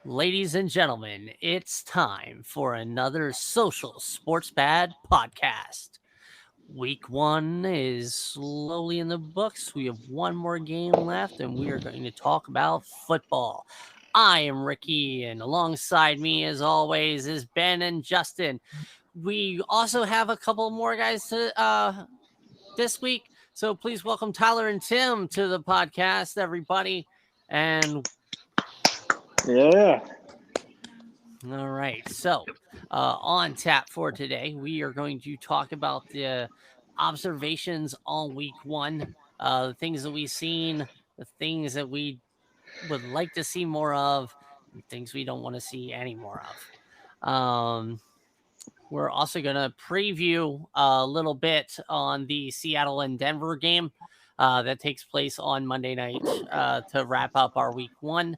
Ladies and gentlemen, it's time for another Social Sports Bad podcast. Week one is slowly in the books. We have one more game left, and we are going to talk about football. I am Ricky, and alongside me, as always, is Ben and Justin. We also have a couple more guys this week, so please welcome Tyler and Tim to the podcast, everybody. And Yeah. all right. So, on tap for today, we are going to talk about the observations on week one, the things that we've seen, the things that we would like to see more of, and things we don't want to see any more of. We're also going to preview a little bit on the Seattle and Denver game that takes place on Monday night to wrap up our week one.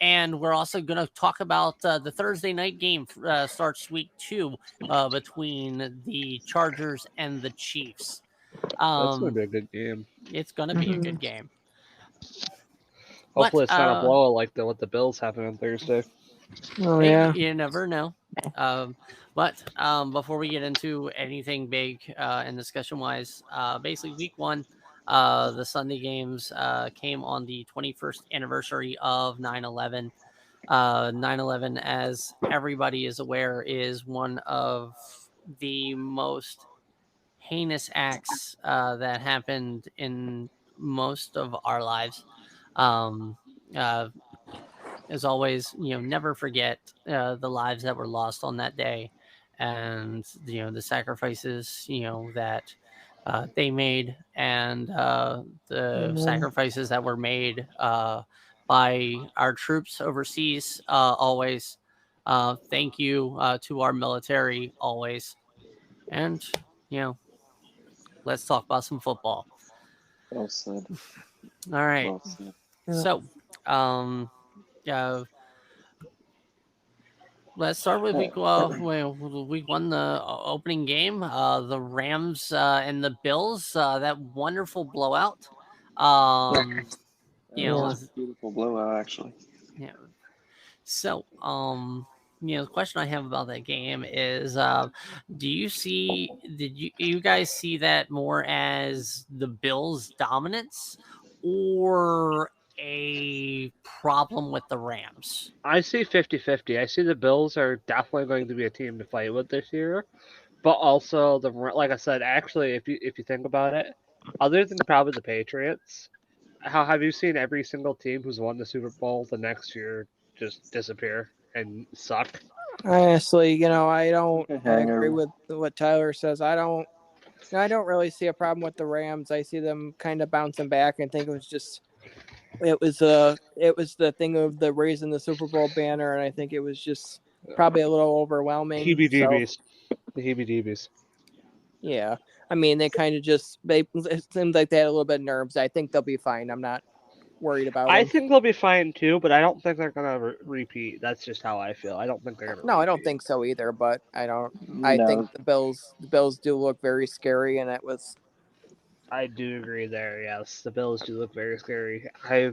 And we're also going to talk about the Thursday night game starts week two between the Chargers and the Chiefs. That's going to be a good game. It's going to be a good game. Hopefully, it's not a blowout like what the Bills happened on Thursday. Oh, yeah. You never know. But before we get into anything big and discussion wise, basically week one, the Sunday games came on the 21st anniversary of 9/11. 9/11, as everybody is aware, is one of the most heinous acts that happened in most of our lives. As always, never forget the lives that were lost on that day, and the sacrifices that they made, and the sacrifices that were made by our troops overseas. Always, thank you to our military always, and let's talk about some football. Well said. All right, Well said. so let's start with week one, the opening game, the Rams and the Bills. That wonderful blowout. Beautiful blowout, actually. Yeah. So, the question I have about that game is, did you guys see that more as the Bills' dominance or a problem with the Rams? I see 50-50. I see the Bills are definitely going to be a team to fight with this year, but also like I said, actually, if you think about it, other than probably the Patriots, how have you seen every single team who's won the Super Bowl the next year just disappear and suck? Honestly, I don't agree with what Tyler says. I don't really see a problem with the Rams. I see them kind of bouncing back, and think it was the thing of the raising the Super Bowl banner, and I think it was just probably a little overwhelming. Heebie-jeebies. The heebie-jeebies. Yeah. I mean, it seems like they had a little bit of nerves. I think they'll be fine. I'm not worried about them. I think they'll be fine too, but I don't think they're gonna repeat. That's just how I feel. I don't think they're gonna. No, repeat. I don't think so either. But I think the Bills do look very scary, and it was. I do agree there. Yes, the Bills do look very scary. I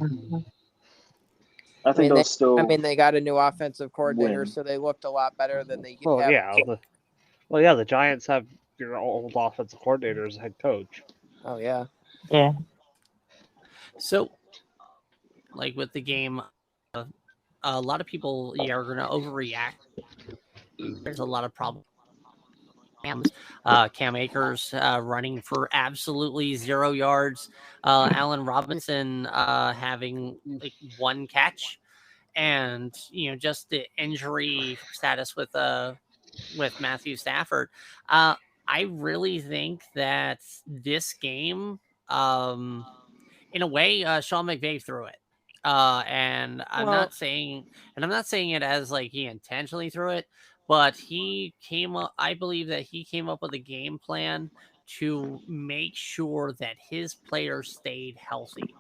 think they got a new offensive coordinator, so they looked a lot better than they. The Giants have your old offensive coordinator as head coach. Oh yeah. Yeah. So, like with the game, a lot of people are going to overreact. There's a lot of problems. Cam Akers running for absolutely 0 yards. Allen Robinson having like one catch, and just the injury status with Matthew Stafford. I really think that this game, in a way, Sean McVay threw it. And I'm not saying it as like he intentionally threw it, but I believe that he came up with a game plan to make sure that his players stayed healthy.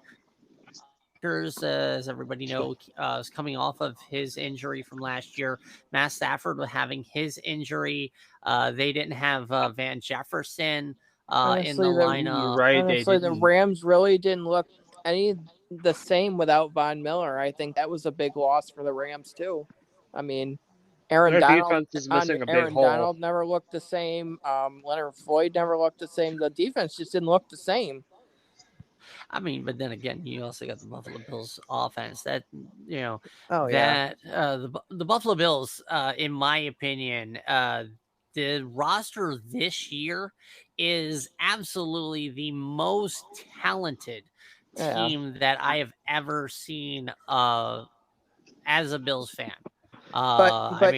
As everybody knows, is coming off of his injury from last year. Matt Stafford was having his injury. They didn't have Van Jefferson in the lineup. Honestly, the Rams really didn't look any the same without Von Miller. I think that was a big loss for the Rams too. I mean, Aaron Their Donald defense is missing a big Aaron hole. Donald never looked the same. Leonard Floyd never looked the same. The defense just didn't look the same. I mean, but then again, you also got the Buffalo Bills offense that, you know, Oh yeah. that the Buffalo Bills, in my opinion, the roster this year is absolutely the most talented Yeah. team that I have ever seen as a Bills fan. But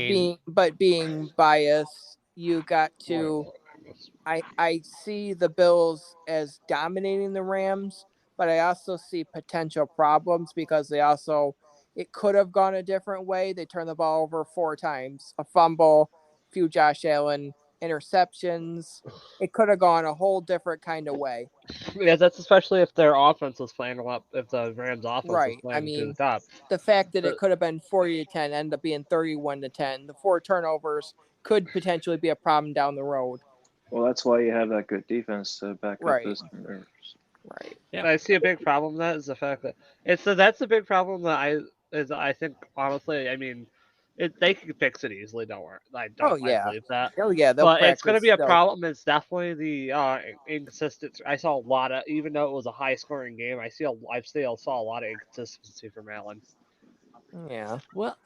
being biased, you got to. I see the Bills as dominating the Rams, but I also see potential problems because it could have gone a different way. They turned the ball over 4 times, a fumble, few Josh Allen interceptions. It could have gone a whole different kind of way. Yeah, that's especially if their offense was playing a lot. If the Rams' offense was Right. playing I to mean, the top. the fact that it could have been 40-10 ended up being 31-10. The 4 turnovers could potentially be a problem down the road. Well, that's why you have that good defense to back up Right. those turnovers. Right. Yeah. I see a big problem. That is the fact that that's the big problem that I think honestly. I mean, they can fix it easily. Don't worry. I believe that. Oh yeah, they'll But it's going to practice be a still. problem. It's definitely the inconsistency. I saw a lot of, even though it was a high scoring game, I still saw a lot of inconsistency from Allen. Yeah. Well,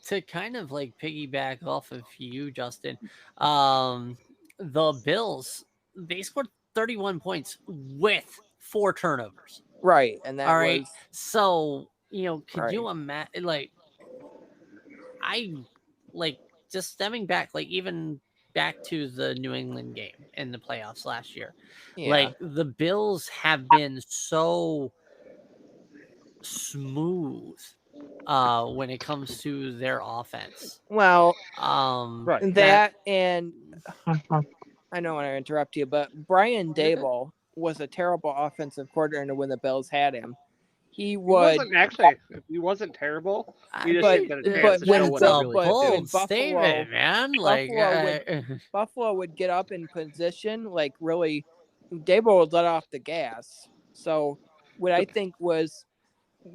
to kind of like piggyback off of you, Justin, the Bills, they scored 31 points with 4 turnovers. Right, and that All right. was So, could Right. you imagine, just stemming back, even back to the New England game in the playoffs last year. yeah. The Bills have been so smooth when it comes to their offense. Well, Right. that and I don't want to interrupt you, but Brian Dable was a terrible offensive coordinator when the Bills had him. He wasn't terrible. He just didn't get a chance to when show what he really could do. bold statement, man. Buffalo would get up in position, really Dable would let off the gas. So what I think was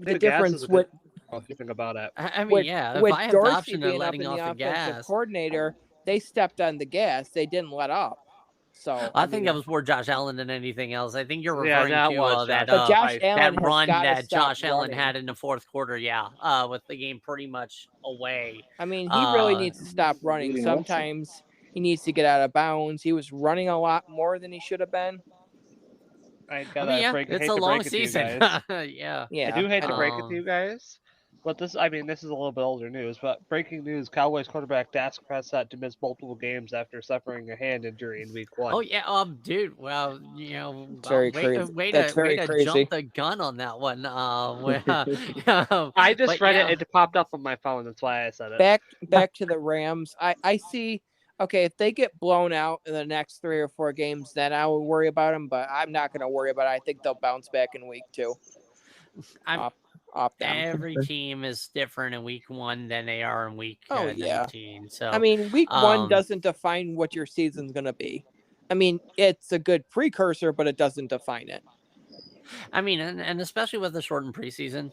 the difference with if you think about it. I mean, if with I have Dorsey the option of being up letting in the off the offensive gas, coordinator, they stepped on the gas. They didn't let up. So I think that was more Josh Allen than anything else. I think you're referring that to was that Josh Allen that run that Josh running. Allen had in the fourth quarter. Yeah, with the game pretty much away. I mean, he really needs to stop running. Sometimes he needs to get out of bounds. He was running a lot more than he should have been. It's a long season. Yeah. I do hate to break it to you guys, but this is a little bit older news. But breaking news: Cowboys quarterback Dak Prescott to miss multiple games after suffering a hand injury in Week 1. Oh yeah, dude. Well, very crazy. Way That's to very crazy. jump the gun on that one. I just read it. It popped up on my phone. That's why I said it. Back to the Rams. I see. Okay, if they get blown out in the next 3 or 4 games, then I will worry about them. But I'm not going to worry about it. I think they'll bounce back in Week 2. Off them. Every team is different in Week 1 than they are in Week 19. So I mean, Week 1 doesn't define what your season's going to be. I mean, it's a good precursor, but it doesn't define it. I mean, and especially with the shortened preseason,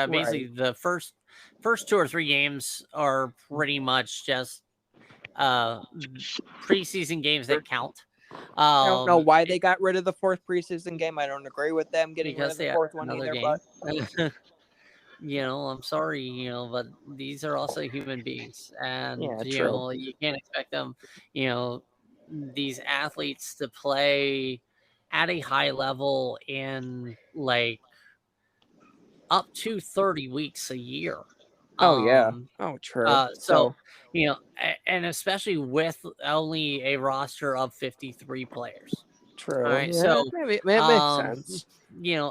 basically the first 2 or 3 games are pretty much just preseason games that count. I don't know why they got rid of the 4th preseason game. I don't agree with them getting rid of the 4th one either. But I'm sorry, but these are also human beings, and you can't expect them, these athletes to play at a high level in up to 30 weeks a year. True. So, and especially with only a roster of 53 players. True. All right. Yeah, So it makes sense.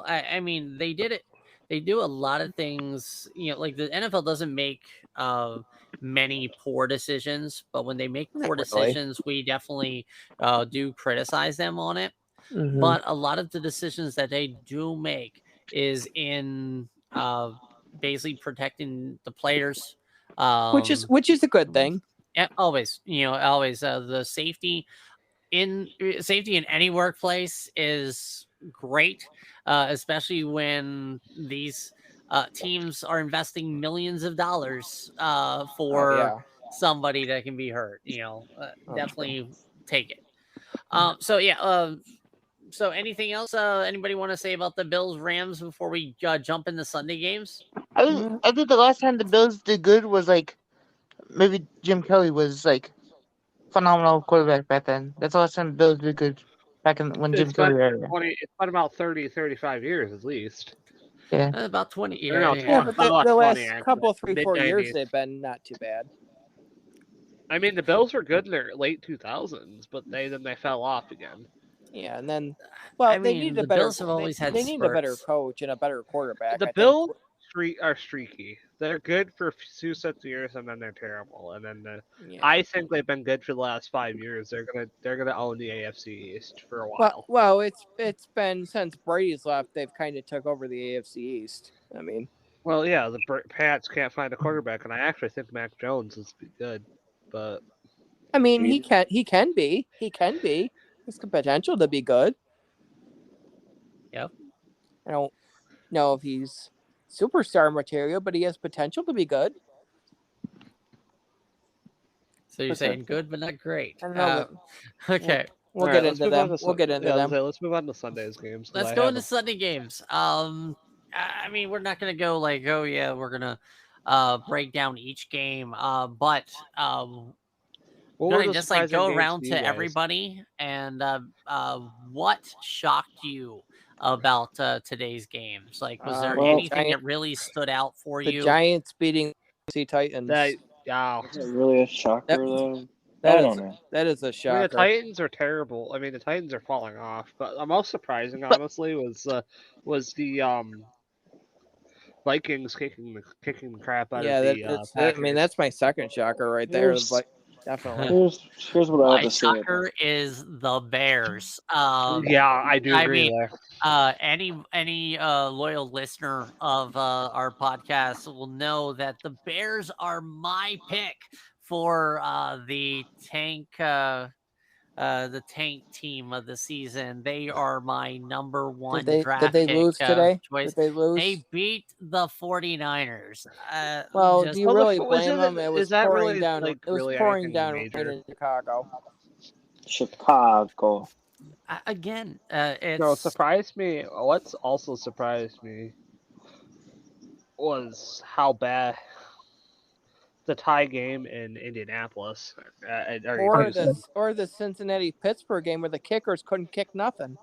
I mean, they did it. They do a lot of things, the NFL doesn't make many poor decisions, but when they make poor decisions, we definitely do criticize them on it. Mm-hmm. But a lot of the decisions that they do make is in basically protecting the players, which is a good thing. Always, the safety in any workplace is great, especially when these teams are investing millions of dollars for somebody that can be hurt. Definitely take it. So anything else? Anybody want to say about the Bills Rams before we jump into Sunday games? I think the last time the Bills did good was like maybe Jim Kelly was like phenomenal quarterback back then. That's the last time the Bills did good back when Jim Kelly was there. It's been about 30, 35 years at least. Yeah. About 20 years. Or no, Yeah, but the last 20, couple, 3-4 years, Mid-nineties. they've been not too bad. I mean, the Bills were good in their late 2000s, but they fell off again. Yeah, and then, well, I they mean, need the a better. Bills have always had they need a better spurts. coach and a better quarterback. The Bills are streaky. They're good for 2 sets of years, and then they're terrible. And then I think they've been good for the last 5 years. They're gonna own the AFC East for a while. Well, it's been since Brady's left. They've kind of took over the AFC East. I mean, well, yeah, the Pats can't find a quarterback, and I actually think Mac Jones is good, but I mean, he can be. He's got potential to be good. Yep. I don't know if he's superstar material, but he has potential to be good. So you're saying good, but not great. I don't know. Okay. We'll All get right, into them. We'll get into them. Let's move on to Sunday's games. Let's go into Sunday games. I mean, we're not gonna go like, oh yeah, we're gonna break down each game. But we're gonna just like go around to everybody and what shocked you about today's games? Like, was there anything that really stood out for you? The Giants beating the Titans. Is it really a shocker though? I don't know. That is a shocker. I mean, the Titans are terrible. I mean, the Titans are falling off. But the most surprising, honestly, was the Vikings kicking the crap out of the I mean, that's my second shocker right there. Like, definitely. Here's what I have My to say. shocker is the Bears. Yeah, I do agree there. Any loyal listener of our podcast will know that the Bears are my pick for the tank team of the season. They are my number one draft Did they pick lose today? choice. Did they lose? They beat the 49ers. Well, do you really blame them? It was pouring really, down. like, It was really pouring down major? in Chicago. Chicago. Again, it's No, it surprised me. What's also surprised me was how bad the tie game in Indianapolis Or the Cincinnati Pittsburgh game where the kickers couldn't kick nothing.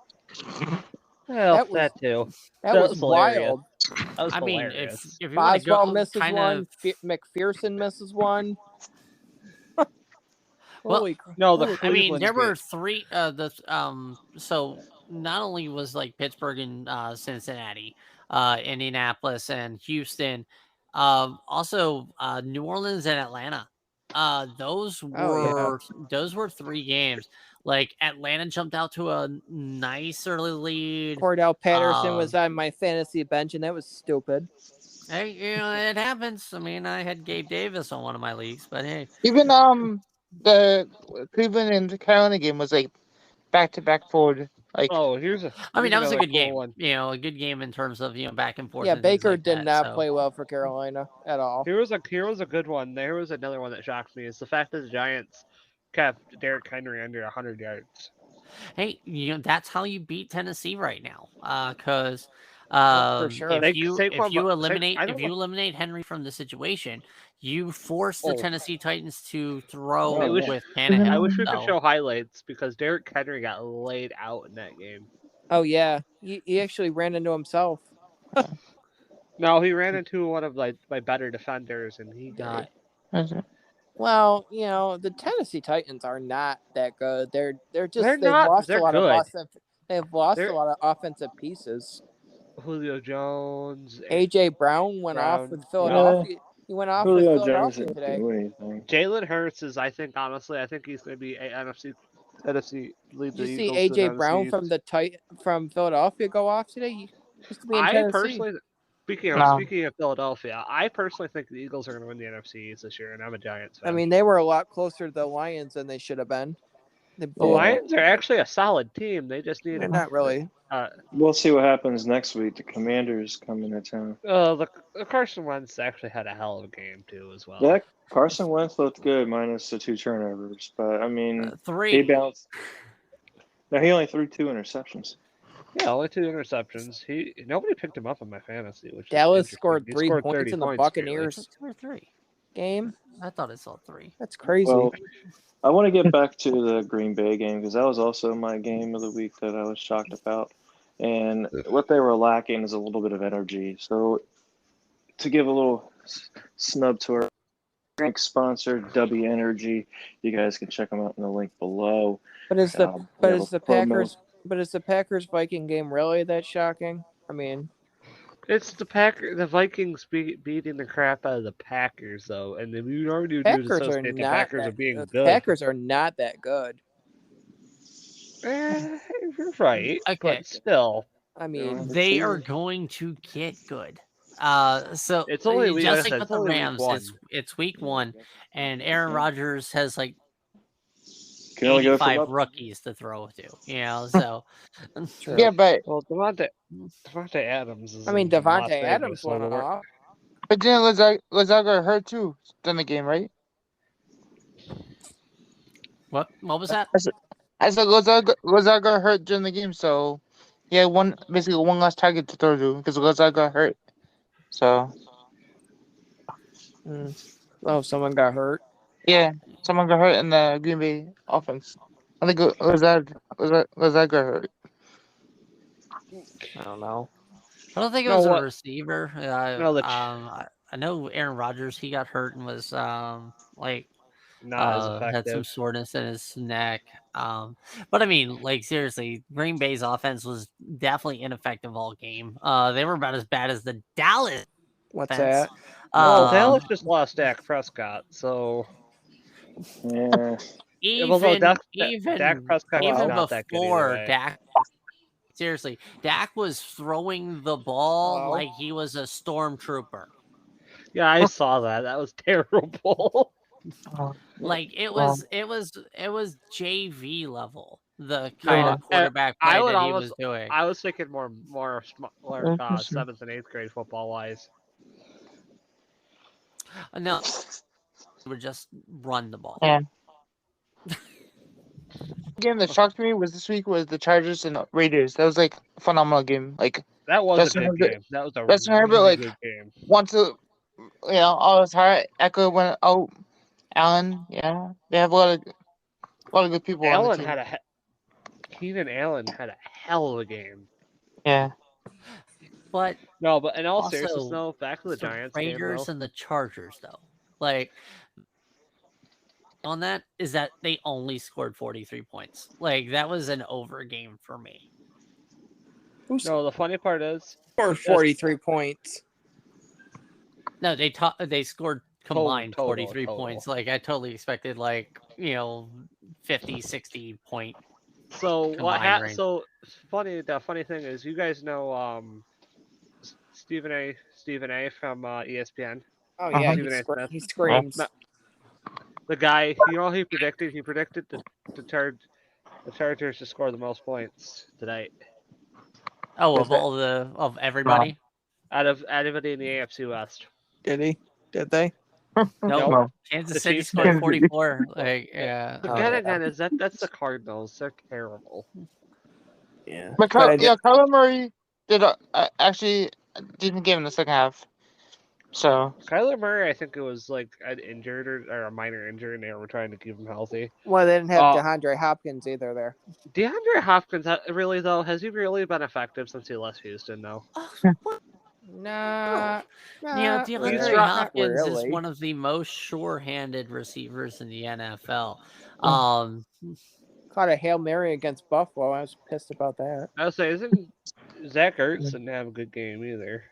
Well, that too. That was wild. That was I mean, hilarious. if you want to Boswell go misses kind one. of McPherson misses one. Well, no, I mean, there were three. So not only was like Pittsburgh and Cincinnati, Indianapolis and Houston, also New Orleans and Atlanta. Those were 3 games. Like Atlanta jumped out to a nice early lead. Cordell Patterson was on my fantasy bench, and that was stupid. Hey, it happens. I mean, I had Gabe Davis on one of my leagues, but hey, even the Cleveland and the Carolina game was like back-to-back forward. Like, that was a good game. One. A good game in terms of back and forth. Yeah, and Baker like did that, not so. play well for Carolina at all. Here was a good one. There was another one that shocked me. Is the fact that the Giants kept Derrick Henry under 100 yards. Hey, that's how you beat Tennessee right now. Because for sure. if you eliminate Henry from the situation, you force the Tennessee Titans to throw with Tannehill. I wish we could show highlights because Derrick Henry got laid out in that game. Oh yeah, he actually ran into himself. No, he ran into one of my better defenders, and he got. Well, the Tennessee Titans are not that good. They've lost a lot of offensive pieces. Julio Jones, AJ Brown went off with Philadelphia. He went off with Philadelphia today. Jalen Hurts is, I think he's going to be a NFC lead. Did you see AJ Brown from Philadelphia go off today? He used to be in Tennessee. Speaking of Philadelphia, I personally think the Eagles are going to win the NFC East this year, and I'm a Giants fan. I mean, they were a lot closer to the Lions than they should have been. The The Bull- Lions are actually a solid team. They just need They're not really. We'll see what happens next week. The Commanders come into town. the Carson Wentz actually had a hell of a game too as well. Yeah, Carson Wentz looked good minus the 2 turnovers, but I mean, he 3. bounced. No, he only threw 2 interceptions. Yeah, only 2 interceptions. Nobody picked him up in my fantasy, which Dallas is interesting. scored He 3 scored points 30 in the points, Buccaneers 2 or 3. game. I thought I saw 3. That's crazy. Well, I want to get back to the Green Bay game because that was also my game of the week that I was shocked about. And what they were lacking is a little bit of energy. So to give a little snub to our drink sponsor, W Energy, you guys can check them out in the link below. But is the We have a promo. Packers Viking game really that shocking? I mean, It's the Vikings beating the crap out of the Packers though, and then we already Packers are associate the not Packers that, are being the good. Packers are not that good. You're right, Okay. but still, I mean, They are going to get good. So It's only week- like I just said, like with it's the only week Rams, one. it's week 1, and Aaron Rodgers has like Can only go 85 from up. rookies to throw to. You know, so Yeah, but Devontae Adams is. I mean in Las Devontae Vegas, Adams so went we're- off. didn't Lazard got hurt too during the game, right? what was that? I said Lazard got hurt during the game, so he had basically one last target to throw to because Lazard got hurt. So Oh, someone got hurt. yeah, someone got hurt in the Green Bay offense. I think Lazard got hurt. I don't know. I don't think it No, was a what- receiver. No, I know Aaron Rodgers. He got hurt and was like not as had some effective. soreness in his neck. But I mean, like seriously, Green Bay's offense was definitely ineffective all game. They were about as bad as the Dallas What's offense. that? Well, Um, Dallas just lost Dak Prescott, so Yeah. even Dak even Prescott is even not that good either before way. Dak. Seriously, Dak was throwing the ball Hello? like he was a stormtrooper. Yeah, I saw that. That was terrible. Like it Wow. was JV level, the kind of No, quarterback I play would that he almost- was doing. I was thinking more 7th and 8th grade football wise. No, they would just run the ball. Yeah. The game that shocked me was this week was the Chargers and Raiders. That was like a phenomenal game. Like That was That's a good Herbert- game. That was a that's really Herbert, like, good game. once all his heart Echo went out. Allen, yeah, they have a lot of good people on the team. Keenan Allen had a hell of a game. Yeah, But No, but in all Also, seriousness, though, back to the the Giants game, Raiders though. and the Chargers, though, like on that is that they only scored 43 points. Like that was an over game for me. No, the funny part is, Scored 43 points. No, they scored combined Total. 43 points. Like I totally expected 50, 60 point. so what Combined happened? range. So funny. The funny thing is, you guys know Stephen A. from ESPN. Oh yeah, Stephen A. Smith. he screams. The guy, he predicted the Chargers to score the most points tonight Oh, Was of everybody. out of anybody in the AFC West. Did he? Did they? No, No. Kansas The City Chiefs scored did. 44. Like yeah. But Oh, then yeah. again, that's the Cardinals. They're terrible. Yeah. but But I did- Kyler Murray did actually decent game in the second half. So Kyler Murray, I think it was like an injured or a minor injury, and they were trying to keep him healthy. Well, they didn't have Oh. DeAndre Hopkins either there. DeAndre Hopkins, really though, has he really been effective since he left Houston? No. Nah. Yeah, not DeAndre really. Hopkins Not is really. one of the most sure-handed receivers in the NFL. Caught a Hail Mary against Buffalo. I was pissed about that. I would say, isn't Zach Ertz didn't have a good game either.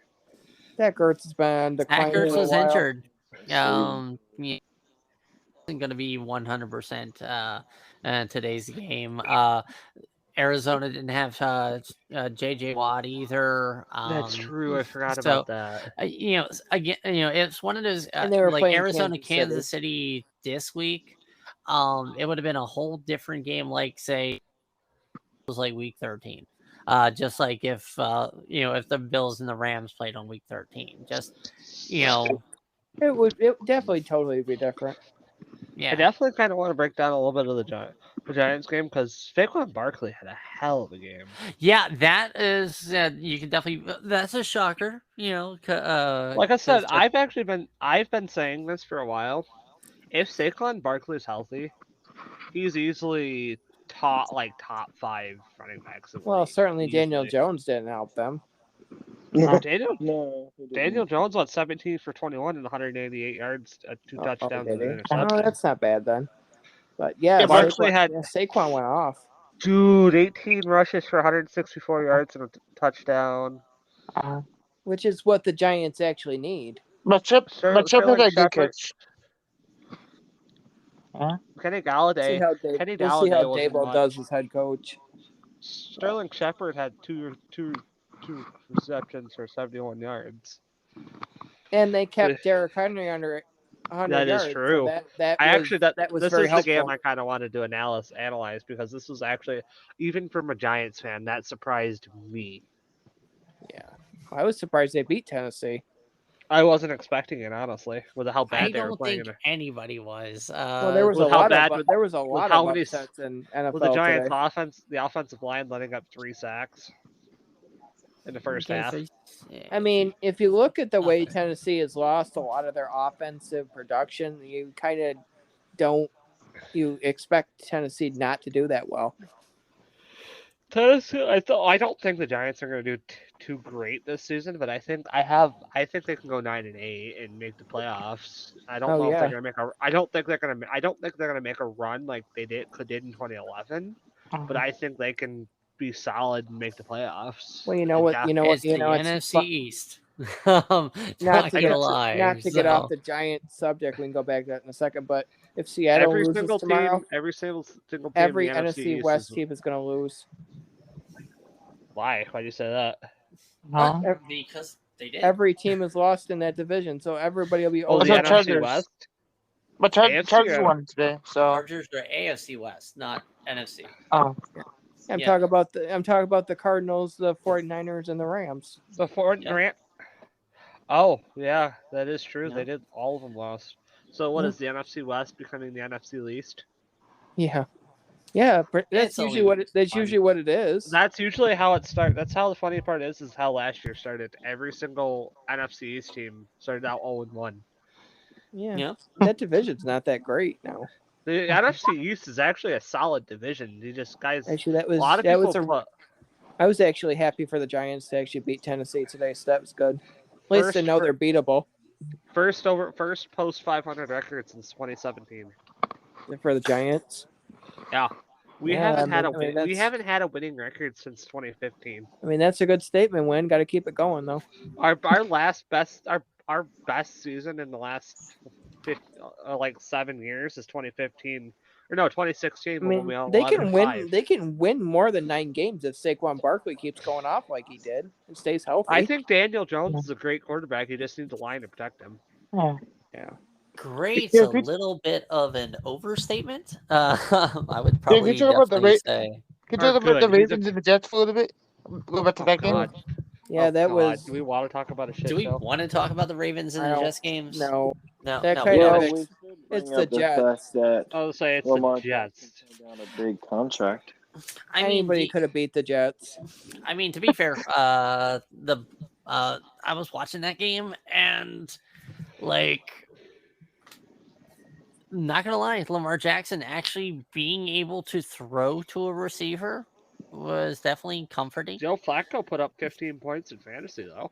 That Gertz has been Zach declining Ertz for a was while. injured. Yeah, isn't going to be 100% today's game. Arizona didn't have JJ Watt either. That's true. I forgot so, about that. Again, it's one of those And they were like playing Arizona, Kansas Kansas City this week. it would have been a whole different game. Like say, it was like week 13. Just like if if the Bills and the Rams played on week 13, It would definitely totally be different. yeah. I definitely kind of want to break down a little bit of the Giants game because Saquon Barkley had a hell of a game. Yeah, that is. You can definitely. That's a shocker. Like I said, I've been saying this for a while. If Saquon Barkley's healthy, he's easily top 5 running backs. Well, certainly Daniel Easily. Jones didn't help them. Daniel No, he didn't. Daniel Jones went 17 for 21 and 188 yards, 2 touchdowns, and an Oh, interception. that's not bad then. But yeah, Yeah, Barkley Saquon went off. Dude, 18 rushes for 164 yards and a touchdown. Which is what the Giants actually need. But Chip had a good Shepard- catch. Kenny Galladay. Kenny We'll see how Galladay wasn't Dable much. does as head coach. Sterling Shepard had two receptions for 71 yards. And they kept Derrick Henry under 100 That yards. is true. So that was this very is helpful. the game I kind of wanted to analyze because this was actually, even from a Giants fan, that surprised me. Yeah, I was surprised they beat Tennessee. I wasn't expecting it, honestly, with how bad I they were don't playing. think anybody was. Well, there was with a how lot bad- of there was a lot how of many- upsets in NFL With the Giants' today. offense, the offensive line letting up 3 sacks in the first half. I mean, if you look at the way Tennessee has lost a lot of their offensive production, you kind of you expect Tennessee not to do that well. Tennessee, I don't think the Giants are going to do too great this season, but I think they can go 9-8 and make the playoffs. I don't know if they're going to make a. I don't think they're going to make a run like they did in 2011, but I think they can be solid and make the playoffs. Well, you know what? It's the NFC East. Not Not to to get off the Giant subject, we can go back to that in a second. But if Seattle loses tomorrow, every single team, every in the NFC West team is going to lose. Why? Why'd you say that? Because they did. Every team is lost in that division, so everybody will be Oh, over. the Also NFC Chargers. West. But AFC Chargers or- won today, so Chargers are AFC West, not NFC. oh, I'm Yeah. talking about the Cardinals, the 49ers, and the Rams. The Rams. Oh, yeah, that is true. Yeah. They did. All of them lost. So what Yeah. is the NFC West becoming the NFC least? Yeah, but that's It's usually always that's fun. usually what it is. That's usually how it starts. That's how the funny part is how last year started. Every single NFC East team started out 0-1. Yeah, that division's not that great now. The NFC East is actually a solid division. You just guys, Actually, a lot of people I was actually happy for the Giants to actually beat Tennessee today, so that was good. At least they know they're beatable first post 500 record since 2017. for the Giants. Yeah. We Yeah, haven't had I mean, we haven't had a winning record since 2015. I mean, that's a good statement. Win, got to keep it going though. Our best season in the last 7 years is 2015 or no 2016. I when mean, we won they can 11-5. win. They can win more than 9 games if Saquon Barkley keeps going off like he did and stays healthy. I think Daniel Jones is a great quarterback. You just need the line to protect him. Yeah. Great's Yeah, a little bit of an overstatement. I would probably could you talk about the definitely say. Could you talk about the Good. Ravens and the Jets for a little bit? Go back to that game. God. Yeah, Oh, that God. was Do we want to talk about a shit Do we show? want to talk about the Ravens and I the don't- Jets games? no. no. that no, kind we of don't. Well, ex- we should bring it's up the the Jets. fact that I would say it's Lamar the Jets. Jackson turned down a big contract. I mean, Anybody could have beat the Jets. I mean, to be fair, I was watching that game and not gonna lie, Lamar Jackson actually being able to throw to a receiver was definitely comforting. Joe Flacco put up 15 points in fantasy though.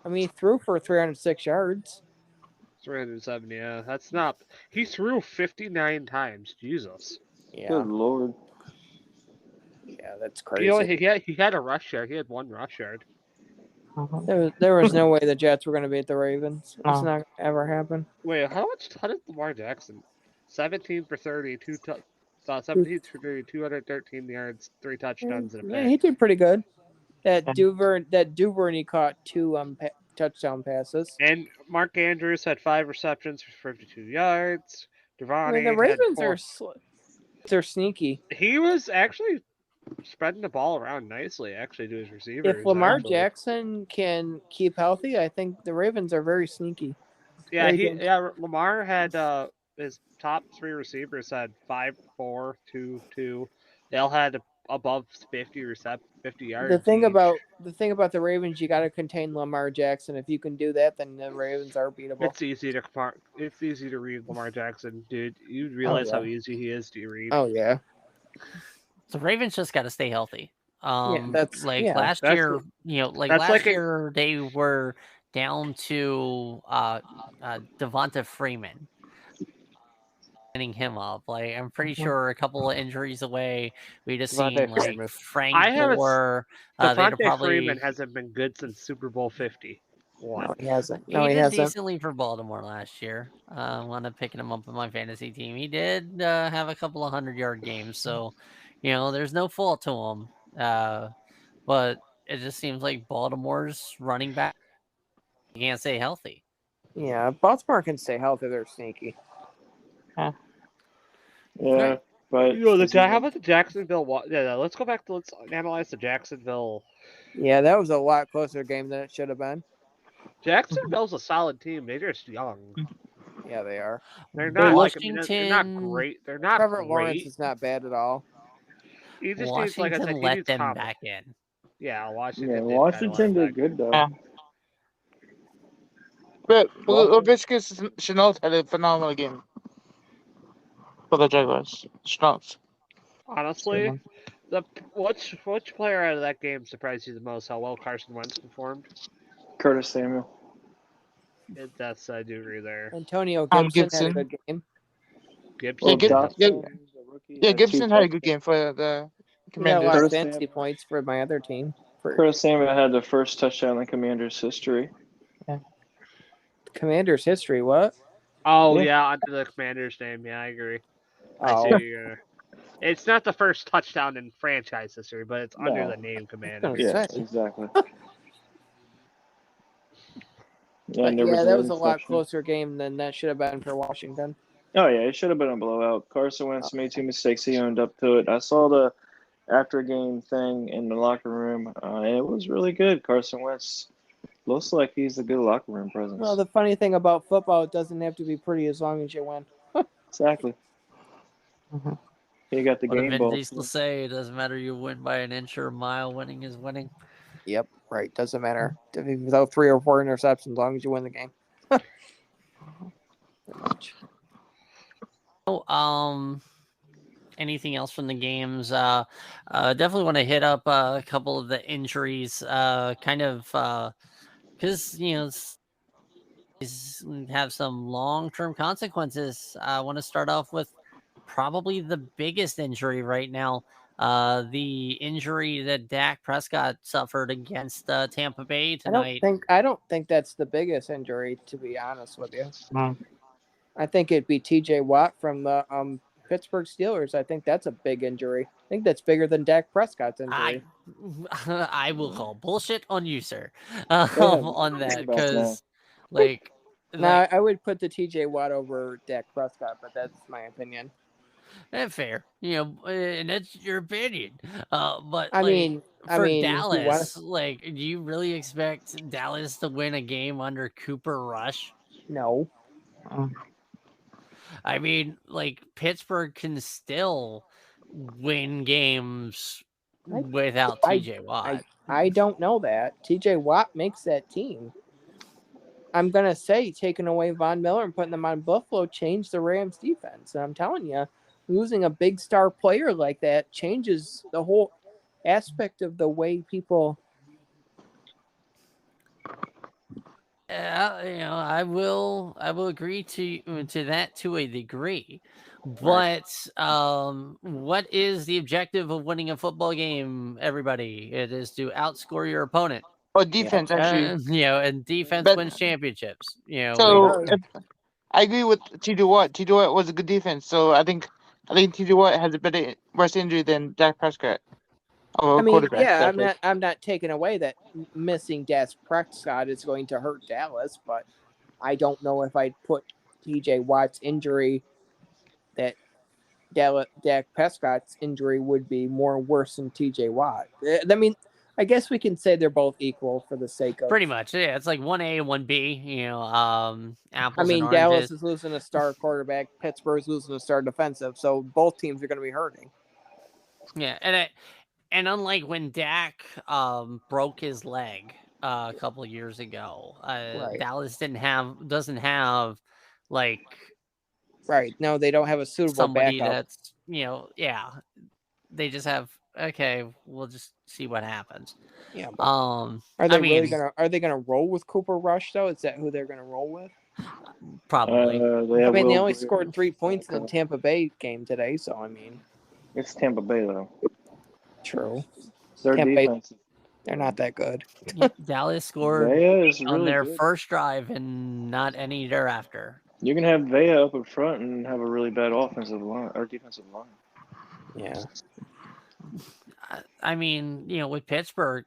I mean, he threw for 306 yards. 370. Yeah, that's not. He threw 59 times. Jesus. Yeah, Good lord. yeah, that's crazy. You know, he had a rush yard. He had 1 rush yard. There was no way the Jets were going to beat the Ravens. It's No. not gonna ever happen. Wait, how did Lamar Jackson? 17 for 30, 17 for 30, 213 yards, 3 touchdowns and a Yeah, pick. he did pretty good. That Yeah. Duvernay caught 2 touchdown passes. And Mark Andrews had 5 receptions for 52 yards. Devon I mean, the Achane had Ravens four. they're sneaky. He was actually spreading the ball around nicely, actually, to his receivers. If Lamar actually. Jackson can keep healthy, I think the Ravens are very sneaky. Yeah, They Lamar had his top 3 receivers had 5, 4, 2, 2. They all had above 50 yards. The thing each. about the Ravens, you got to contain Lamar Jackson. If you can do that, then the Ravens are beatable. It's easy to read Lamar Jackson, dude. You realize how easy he is to read. Oh yeah. The Ravens just got to stay healthy. That's- like yeah. last That's year, that's last like a- year they were down to Devonta Freeman. Setting him up. Like I'm pretty sure a couple of injuries away, we just Devontae seen like Freeman. Frank I haven't- Gore. They'd Devontae probably Freeman hasn't been good since Super Bowl 50. No, he hasn't. he No, he did hasn't. decently for Baltimore last year. Wound up picking him up in my fantasy team. He did have a couple of 100-yard games, so there's no fault to him. But it just seems like Baltimore's running back can't stay healthy. Yeah, Baltimore can stay healthy. They're sneaky. Yeah, Right. but How about the Jacksonville? Yeah, let's go back to let's analyze the Jacksonville. Yeah, that was a lot closer game than it should have been. Jacksonville's a solid team. They're just young. Yeah, they are. They're not Washington. they're not great. They're not Trevor great. Lawrence is not bad at all. He just Washington needs, like I said, he let needs them confidence. back in. Yeah, Washington. yeah, did kinda Washington let did good though. Yeah. But Laviscus Chenault had a phenomenal game for the Jaguars. Chenault. Honestly, which player out of that game surprised you the most? How well Carson Wentz performed? Curtis Samuel. I do agree there. Antonio Gibson, Gibson. had a good game. Gibson. Well, Gib- Gib- Dotson, the rookie, Yeah, had Gibson 2 had a good game for the He got a lot Commanders. of Curtis fantasy Samuel. points for my other team. For Curtis Samuel had the first touchdown in Commanders history. Commanders history, what? Oh Yeah. yeah, under the Commander's name. Yeah, I agree. I Oh, see. What you're gonna... It's not the first touchdown in franchise history, but it's under No. the name Commander. gonna Yeah, say. exactly. but there yeah, that was an a lot interception. closer game than that should have been for Washington. Oh yeah, it should have been a blowout. Carson Wentz made 2 mistakes. He owned up to it. I saw the after game thing in the locker room, and it was really good. Carson Wentz looks like he's a good locker room presence. Well, the funny thing about football, it doesn't have to be pretty as long as you win. Exactly. Mhm. He got the What did game Vin ball. Diesel say? It doesn't matter you win by an inch or a mile. Winning is winning. Yep, right. Doesn't matter. Without 3 or 4 interceptions, as long as you win the game. Pretty much. Oh, anything else from the games? Definitely want to hit up a couple of the injuries. Because these have some long-term consequences. I want to start off with probably the biggest injury right now. The injury that Dak Prescott suffered against Tampa Bay tonight. I don't think that's the biggest injury, to be honest with you. No. I think it'd be T.J. Watt from the Pittsburgh Steelers. I think that's a big injury. I think that's bigger than Dak Prescott's injury. I will call bullshit on you, sir, ahead. on that About that. because, like, No, I would put the T.J. Watt over Dak Prescott, but that's my opinion. fair, and that's your opinion. But I like, mean, for if you Dallas, wanna- like, do you really expect Dallas to win a game under Cooper Rush? No. I mean, like, Pittsburgh can still win games without TJ Watt. I don't know that. T.J. Watt makes that team. I'm going to say taking away Von Miller and putting them on Buffalo changed the Rams defense. And I'm telling you, losing a big star player like that changes the whole aspect of the way people. I will agree to that to a degree. But what is the objective of winning a football game, everybody? It is to outscore your opponent. Or defense, actually. And defense But- wins championships. So I agree with T.J. Watt. T.J. Watt was a good defense, so I think T.J. Watt has a worse injury than Dak Prescott. I mean, yeah, I'm not taking away that missing Dak Prescott is going to hurt Dallas, but I don't know if I'd put T.J. Watt's injury that Dak Prescott's injury would be more worse than TJ Watt. I mean, I guess we can say they're both equal for the sake of Pretty much, yeah. It's like 1A, 1B. I Apples mean, and Dallas oranges. is losing a star quarterback. Pittsburgh's losing a star defensive. So both teams are going to be hurting. Yeah, and unlike when Dak broke his leg a couple of years ago, Right. Dallas doesn't have like Right. No, they don't have a suitable somebody backup. that's they just have okay. We'll just see what happens. Yeah. But Are are they gonna roll with Cooper Rush though? Is that who they're gonna roll with? probably? I mean, they only scored 3 points in the Tampa Bay game today, so I mean, It's Tampa Bay though. true. Their Tampa Bay- defense. They're not that good. Yeah, Dallas scored Vea is on really their good. first drive and not any thereafter. You can have Vea up in front and have a really bad offensive line or defensive line. Yeah. I mean, with Pittsburgh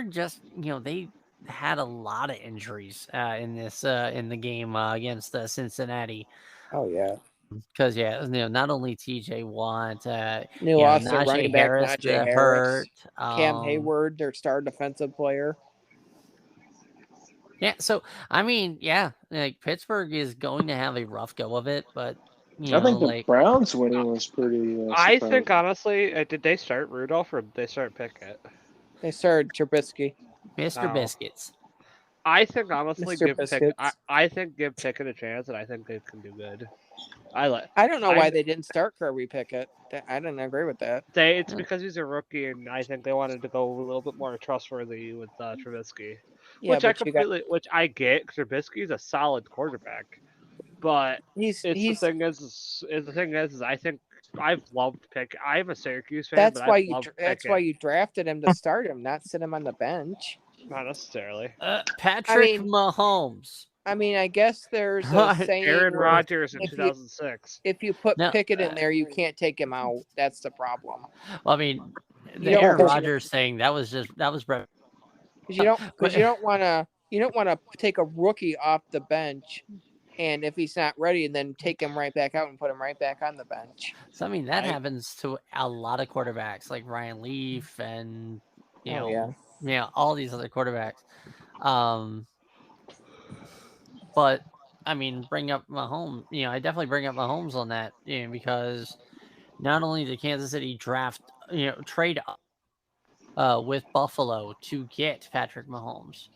just, they had a lot of injuries in the game against Cincinnati. Oh yeah. Because not only TJ Watt, New Austin Najee running back Harris Najee Harris, hurt. Cam Hayward, their star defensive player. Yeah, so I mean, like Pittsburgh is going to have a rough go of it, but I think the Browns winning was pretty. I think honestly, did they start Rudolph or did they start Pickett? They started Trubisky. Mr. Oh. Biscuits. I think honestly, Mr. give Pickett. Biscuits. I think give Pickett a chance, and I think they can do good. I don't know why they didn't start Kirby Pickett. I didn't agree with that. It's because he's a rookie, and I think they wanted to go a little bit more trustworthy with Trubisky, Yeah, which I get. Trubisky's a solid quarterback, but the thing is, I think I've loved Pickett. I'm a Syracuse fan. That's but why I've you. loved That's Pickett. why you drafted him to start him, not sit him on the bench. Not necessarily. Patrick Mahomes. I mean, I guess there's a saying. Aaron where Rodgers in if you- 2006. If you put No, Pickett in there, you can't take him out. That's the problem. Well, I mean, You the don't Aaron push- Rodgers thing that was Brett. Because you don't want to take a rookie off the bench, and if he's not ready, and then take him right back out and put him right back on the bench. So I mean, that happens to a lot of quarterbacks, like Ryan Leaf and all these other quarterbacks. But I mean, bring up Mahomes. I definitely bring up Mahomes on that, because not only did Kansas City trade up with Buffalo to get Patrick Mahomes.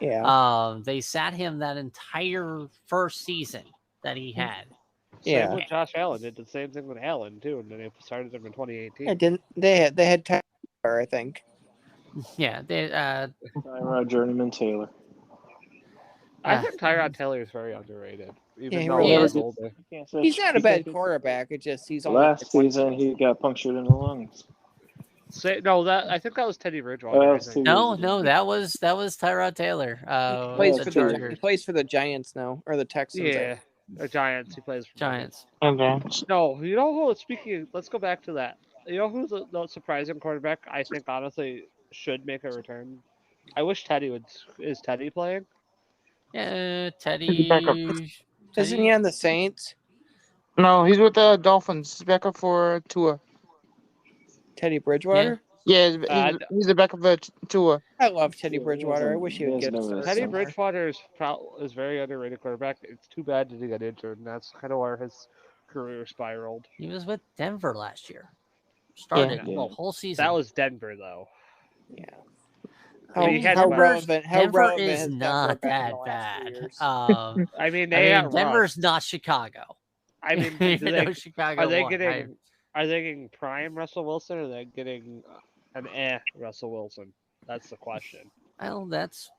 Yeah. They sat him that entire first season that he had. Same with Josh Allen. Did the same thing with Allen too, and then they started him in 2018. It didn't. They had Tyler, I think. Yeah, they Tyrod Journeyman Taylor. I think Tyrod Taylor is very underrated. Even he though really he's is. older. He's not a bad quarterback. It's just he's only Last season he got punctured in the lungs. I think that was Teddy Bridgewater. I think. No, that was Tyrod Taylor. He plays for the Giants now, or the Texans. Yeah, the Giants. He plays for Giants. No, you know who? Speaking, let's go back to that. You know who's the surprising quarterback? I think honestly should make a return. I wish Teddy would. Is Teddy playing? Yeah, Teddy. Isn't he on the Saints? No, he's with the Dolphins. He's backup for Tua. Teddy Bridgewater? Yeah, he's the backup for Tua. I love Teddy Bridgewater. I wish he would get Teddy Bridgewater is very underrated quarterback. It's too bad that he got injured, and that's kind of where his career spiraled. He was with Denver last year. Started the whole season. That was Denver, though. Yeah. How relevant is has not Denver been that in the last few bad. years? I mean, Denver's not Chicago. I mean, Chicago are they getting prime Russell Wilson, or are they getting an Russell Wilson? That's the question. Well, that's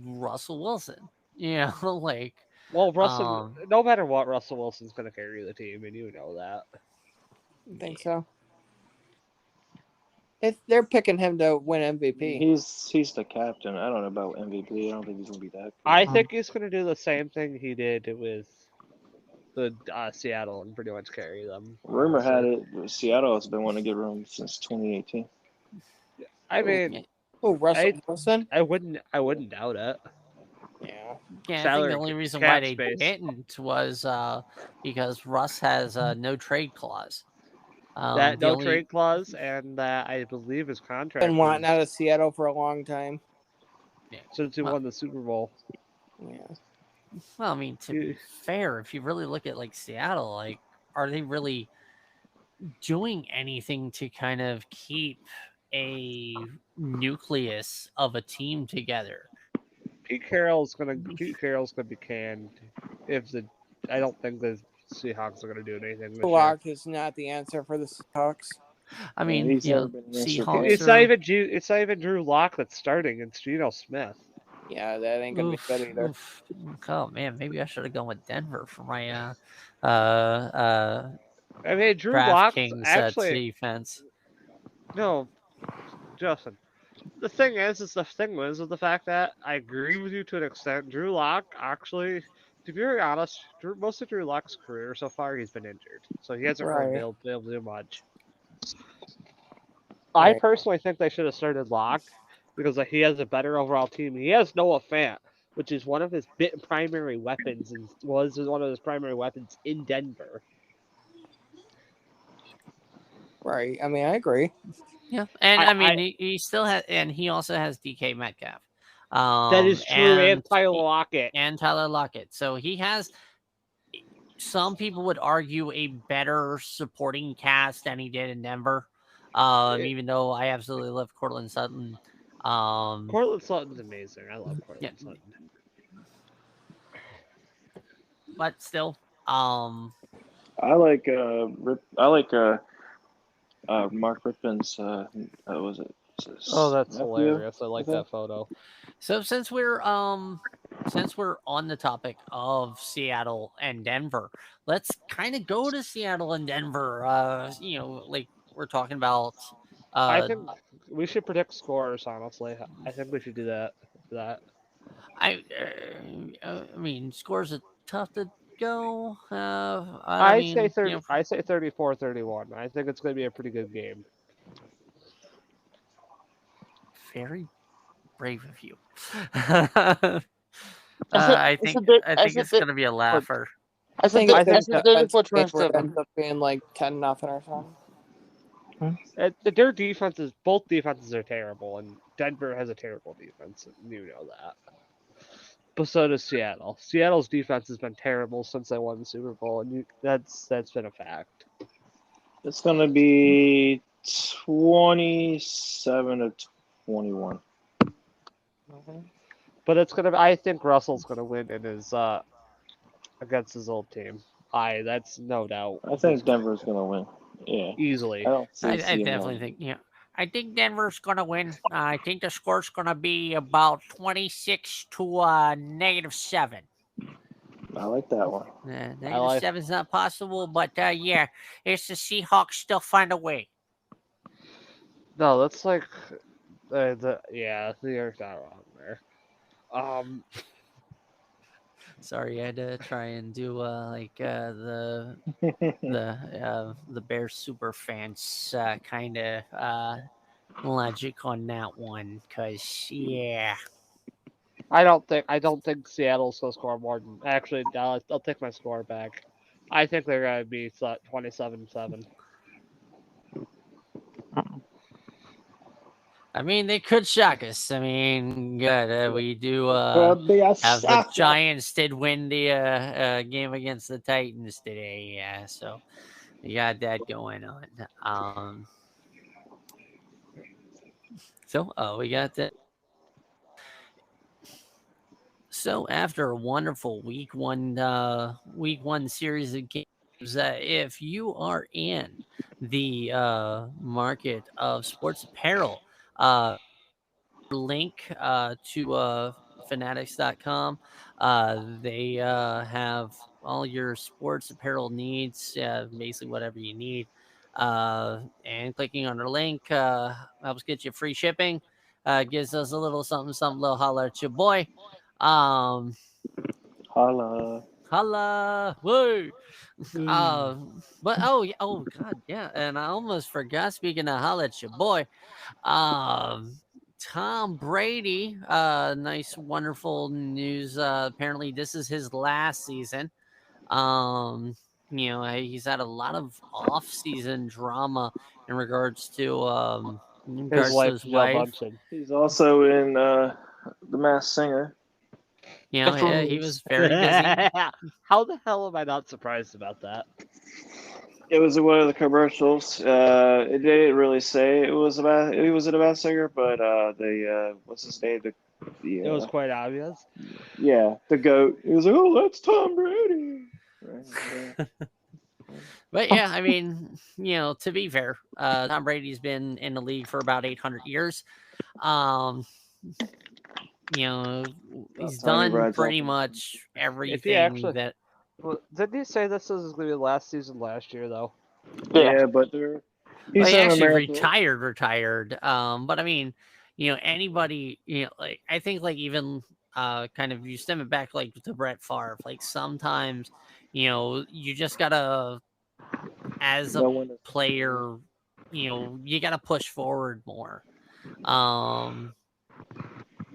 Russell Wilson. Like. Well, Russell. No matter what, Russell Wilson's going to carry the team, and you know that. You think so? If they're picking him to win MVP, he's the captain. I don't know about MVP. I don't think he's gonna be that good. I think he's gonna do the same thing he did with the Seattle and pretty much carry them. Rumor had it Seattle has been wanting to get rid since 2018. I mean, Russell Wilson. I wouldn't doubt it. Yeah. Yeah, I think Salary the only reason cap why they space. didn't was because Russ has a no trade clause. That The no only trade clause, and that I believe his contract Been wanting was out of Seattle for a long time. since he Well- won the Super Bowl. Yeah. well, I mean, to be fair, if you really look at like Seattle, like, are they really doing anything to kind of keep a nucleus of a team together? Pete Carroll's gonna be canned if the. I don't think the Seahawks are gonna do anything this year. Lock is not the answer for the Seahawks. I Yeah, mean, he's you never know, been the answer for Seahawks it. It's not even Drew Lock that's starting. It's Geno Smith. Yeah, that ain't gonna be good either. oof. Oh man, maybe I should have gone with Denver for my I mean, Drew Lock's DraftKings actually defense. no, Justin. The thing is with the fact that I agree with you to an extent. Drew Lock actually, to be very honest, most of Drew Lock's career so far he's been injured, so he hasn't really Right. been able to do much. I Right. personally think they should have started Lock because he has a better overall team. He has Noah Fant, which is one of his primary weapons, and was one of his primary weapons in Denver. Right. I mean, I agree. Yeah, and I- I mean he still has, and he also has DK Metcalf. That is true, and Tyler Lockett. and Tyler Lockett. So he has. Some people would argue a better supporting cast than he did in Denver. Even though I absolutely love Cortland Sutton. Cortland Sutton's amazing. I love Cortland Yeah. Sutton. But still, I like Mark Rippon's. What was it? Oh, that's nephew? hilarious. I like Okay. that photo. so since we're on the topic of Seattle and Denver, let's kind of go to Seattle and Denver. Like we're talking about. I think we should predict scores, honestly. I think we should do that. I mean, scores are tough to go. I mean, say 30. you know, I say 34-31. I think it's going to be a pretty good game. very brave of you. I I think said that- I it's said going to be a laugher. I said I think 34-27. ends up being like 10-0 or something. Their defenses, both defenses are terrible, and Denver has a terrible defense. And you know that. But so does Seattle. Seattle's defense has been terrible since they won the Super Bowl, and that's been a fact. It's gonna be 27-21. But it's gonna. I think Russell's gonna win in his against his old team. That's no doubt. I think Denver's gonna win. Yeah, Easily. I don't see. I seeing definitely them. think, I think Denver's going to win. I think the score's going to be about 26 to -7. I like that one. -7's not possible, but yeah, it's the Seahawks still find a way. No, that's like New York's not wrong there. Sorry, I had to try and do the Bears super fans kind of logic on that one, because I don't think Seattle's gonna score more than. Actually, I'll take my score back. I think they're gonna be 27-7. I mean, they could shock us. I mean, good. We do Could be a have the shocker. Giants did win the game against the Titans today. Yeah, so we got that going on. We got that. So after a wonderful week one series of games, if you are in the market of sports apparel, link to fanatics.com. They have all your sports apparel needs, basically whatever you need. And clicking on our link helps get you free shipping. Gives us a little something, little holler at your boy. Holla. Holla, woo! But oh god, yeah, and I almost forgot. Speaking of holla at your boy, Tom Brady, nice, wonderful news. Apparently, this is his last season. He's had a lot of off-season drama in regards to His wife, his Jill wife. Bunchen. He's also in The Masked Singer. He was very busy. How the hell am I not surprised about that? It was one of the commercials. It didn't really say it was a Masked Singer, but what's his name? It was quite obvious. The goat. He was like, "Oh, that's Tom Brady." Right. But yeah, I mean, to be fair, Tom Brady's been in the league for about 800 years. He's done pretty much everything that. Well, didn't he say this was going to be the last season last year, though? Yeah, but he's He actually American. retired. But I mean, anybody, like I think, like even kind of you stem it back like to Brett Favre. Like sometimes, you just gotta, as a player, you gotta push forward more.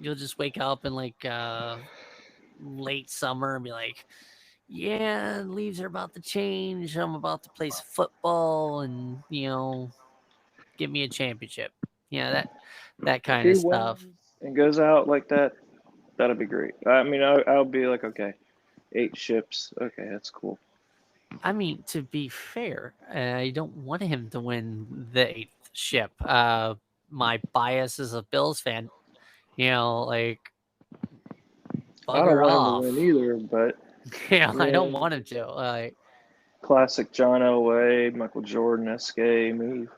You'll just wake up in like late summer and be like, yeah, leaves are about to change. I'm about to play some football and, give me a championship. That kind of stuff. And goes out like that, that'd be great. I mean, I'll be like, okay, 8 ships. Okay, that's cool. I mean, to be fair, I don't want him to win the 8th ship. My bias as a Bills fan, like, I don't want him to win either, but I don't want him to. Like, classic John Elway, Michael Jordan-esque move.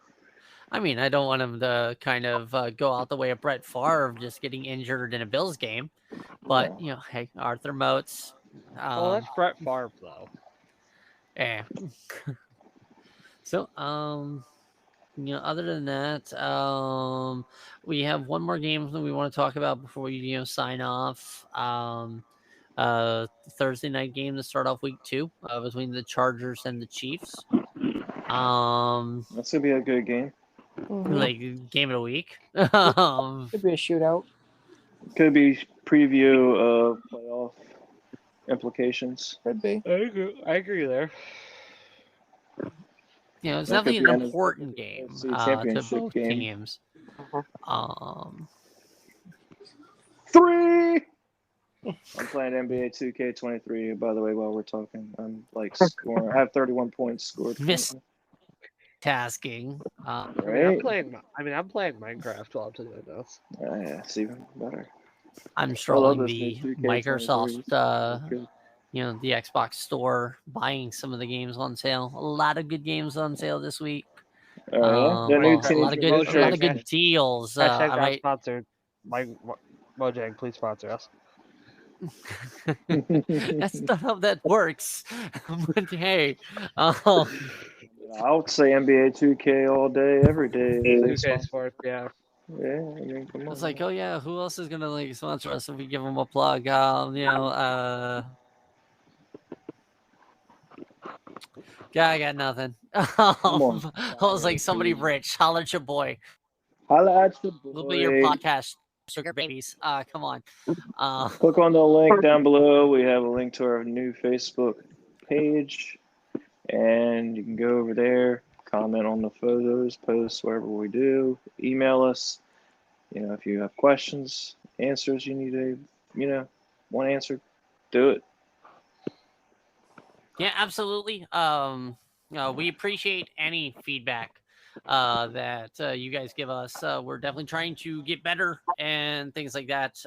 I mean, I don't want him to kind of go out the way of Brett Favre just getting injured in a Bills game. But, hey, Arthur Moats. Well, that's Brett Favre, though. Yeah. So, other than that, we have one more game that we want to talk about before we, sign off. Thursday night game to start off week 2 between the Chargers and the Chiefs. That's gonna be a good game. Like game of the week. Could be a shootout. Could be preview of playoff implications. Could be. I agree there. It's definitely an important game to both teams. 3. I'm playing NBA 2K23. By the way, while we're talking, I'm like scoring. I have 31 points scored. Tasking. Right? I'm playing Minecraft while I'm doing this. Yeah, it's even better. I'm strolling the Microsoft, the Xbox store, buying some of the games on sale. A lot of good games on sale this week. A lot of good deals. Hashtag sponsored. Mojang, please sponsor us. That's not how that works. But hey, I would say NBA 2K all day, every day. 2K Sports, yeah. Yeah, I mean, come on. It's like, oh yeah, who else is gonna like sponsor us if we give them a plug? Yeah, I got nothing. I was like, somebody rich, holler at your boy. Holla at your boy. We'll be your podcast sugar babies. Come on. Click on the link down below. We have a link to our new Facebook page, and you can go over there, comment on the photos, post wherever we do, email us. If you have questions, answers you need to, want answered, do it. Yeah, absolutely. We appreciate any feedback that you guys give us. We're definitely trying to get better and things like that.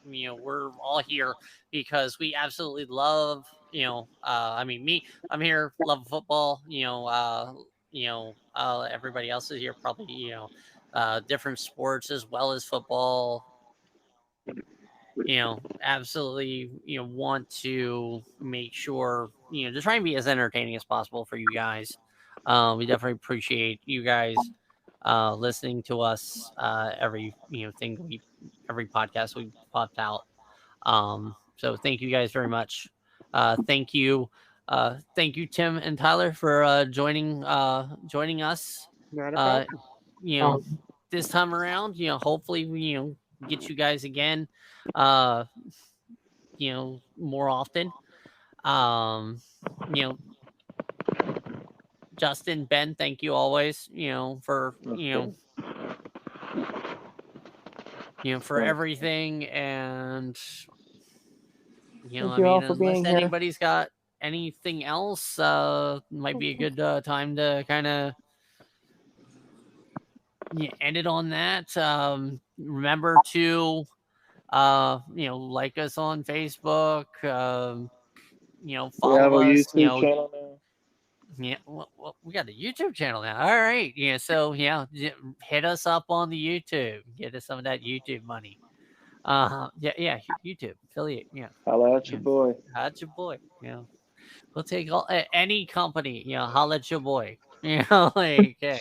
We're all here because we absolutely love, I'm here, love football, everybody else is here probably, different sports as well as football. Absolutely, want to make sure, to try and be as entertaining as possible for you guys. We definitely appreciate you guys listening to us every every podcast we popped out. So thank you guys very much. Thank you Tim and Tyler for joining us. Not a problem. this time around, hopefully we get you guys again, more often. You know, Justin, Ben, thank you always, for for Right. everything. And Thank you all for unless being here. anybody's got anything else, might be a good time to kind of end it on that. Remember to like us on Facebook, We have follow a us, YouTube channel now. yeah, well, we got a YouTube channel now. All right. Yeah. So, hit us up on the YouTube. Get us some of that YouTube money. Yeah. YouTube affiliate. Yeah. Holla at your boy. Holla at your boy. We'll take any company. Holla at your boy. Like, hey.